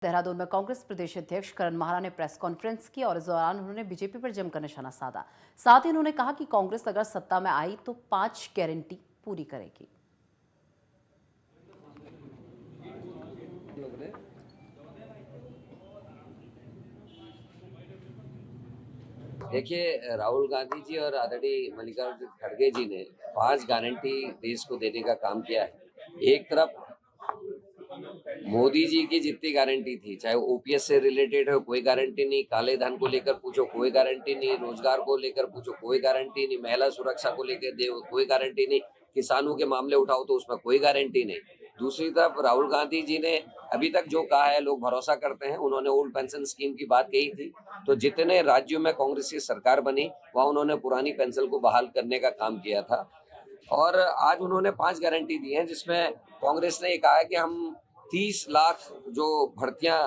देहरादून में कांग्रेस प्रदेश अध्यक्ष करण माहरा ने प्रेस कॉन्फ्रेंस की और इस दौरान उन्होंने बीजेपी पर जमकर निशाना साधा। साथ ही उन्होंने कहा कि कांग्रेस अगर सत्ता में आई तो 5 गारंटी पूरी करेगी। देखिए, राहुल गांधी जी और आदरणीय मल्लिकार्जुन खड़गे जी ने 5 गारंटी देश को देने का काम किया है। एक तरफ मोदी जी की जितनी गारंटी थी, चाहे वो ओपीएस से रिलेटेड हो, कोई गारंटी नहीं, काले धन को लेकर पूछो कोई गारंटी नहीं, रोजगार को लेकर पूछो कोई गारंटी नहीं, महिला सुरक्षा को लेकर दे कोई गारंटी नहीं, किसानों के मामले उठाओ तो उसमें कोई गारंटी नहीं। दूसरी तरफ राहुल गांधी जी ने अभी तक जो कहा है लोग भरोसा करते हैं। उन्होंने ओल्ड पेंशन स्कीम की बात कही थी, तो जितने राज्यों में कांग्रेस की सरकार बनी वहां उन्होंने पुरानी पेंशन को बहाल करने का काम किया था। और आज उन्होंने 5 गारंटी दी हैं, जिसमें कांग्रेस ने ये कहा है कि हम 30 लाख जो भर्तियां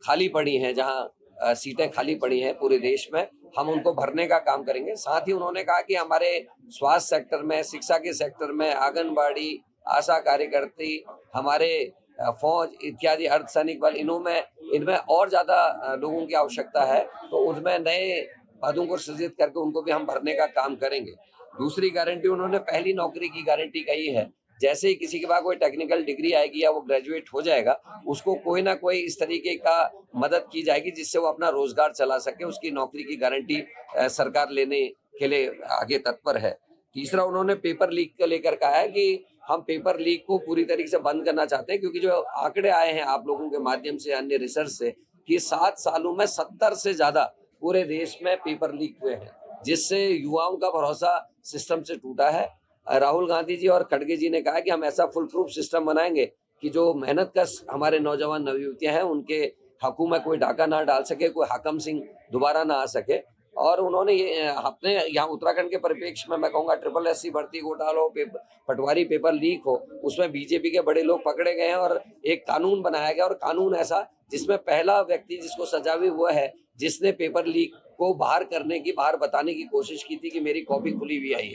खाली पड़ी हैं, जहां सीटें खाली पड़ी हैं पूरे देश में, हम उनको भरने का काम करेंगे। साथ ही उन्होंने कहा कि हमारे स्वास्थ्य सेक्टर में, शिक्षा के सेक्टर में, आंगनबाड़ी, आशा कार्यकर्ती, हमारे फौज इत्यादि अर्धसैनिक बल, इनमें और ज्यादा लोगों की आवश्यकता है, तो उनमें नए पदों को सृजित करके उनको भी हम भरने का काम करेंगे। दूसरी गारंटी उन्होंने पहली नौकरी की गारंटी कही है। जैसे ही किसी के पास कोई टेक्निकल डिग्री आएगी या वो ग्रेजुएट हो जाएगा, उसको कोई ना कोई इस तरीके का मदद की जाएगी जिससे वो अपना रोजगार चला सके। उसकी नौकरी की गारंटी सरकार लेने के लिए आगे तत्पर है। तीसरा, उन्होंने पेपर लीक को लेकर कहा है कि हम पेपर लीक को पूरी तरीके से बंद करना चाहते हैं, क्योंकि जो आंकड़े आए हैं आप लोगों के माध्यम से, अन्य रिसर्च से, कि 7 सालों में 70 से ज्यादा पूरे देश में पेपर लीक हुए हैं, जिससे युवाओं का भरोसा सिस्टम से टूटा है। राहुल गांधी जी और खड़गे जी ने कहा कि हम ऐसा फुल प्रूफ सिस्टम बनाएंगे कि जो मेहनत कश हमारे नौजवान नवयुवतियां हैं उनके हकों में कोई डाका ना डाल सके, कोई हाकम सिंह दोबारा ना आ सके। और उन्होंने ये अपने यहाँ उत्तराखंड के परिप्रेक्ष्य में मैं कहूँगा SSC भर्ती घोटाला हो, पटवारी पेपर लीक हो, उसमें बीजेपी के बड़े लोग पकड़े गए हैं और एक कानून बनाया गया, और कानून ऐसा जिसमें पहला व्यक्ति जिसको सजा हुई वो है जिसने पेपर लीक को बाहर करने की, बाहर बताने की कोशिश की थी कि मेरी कॉपी खुली हुई आई है।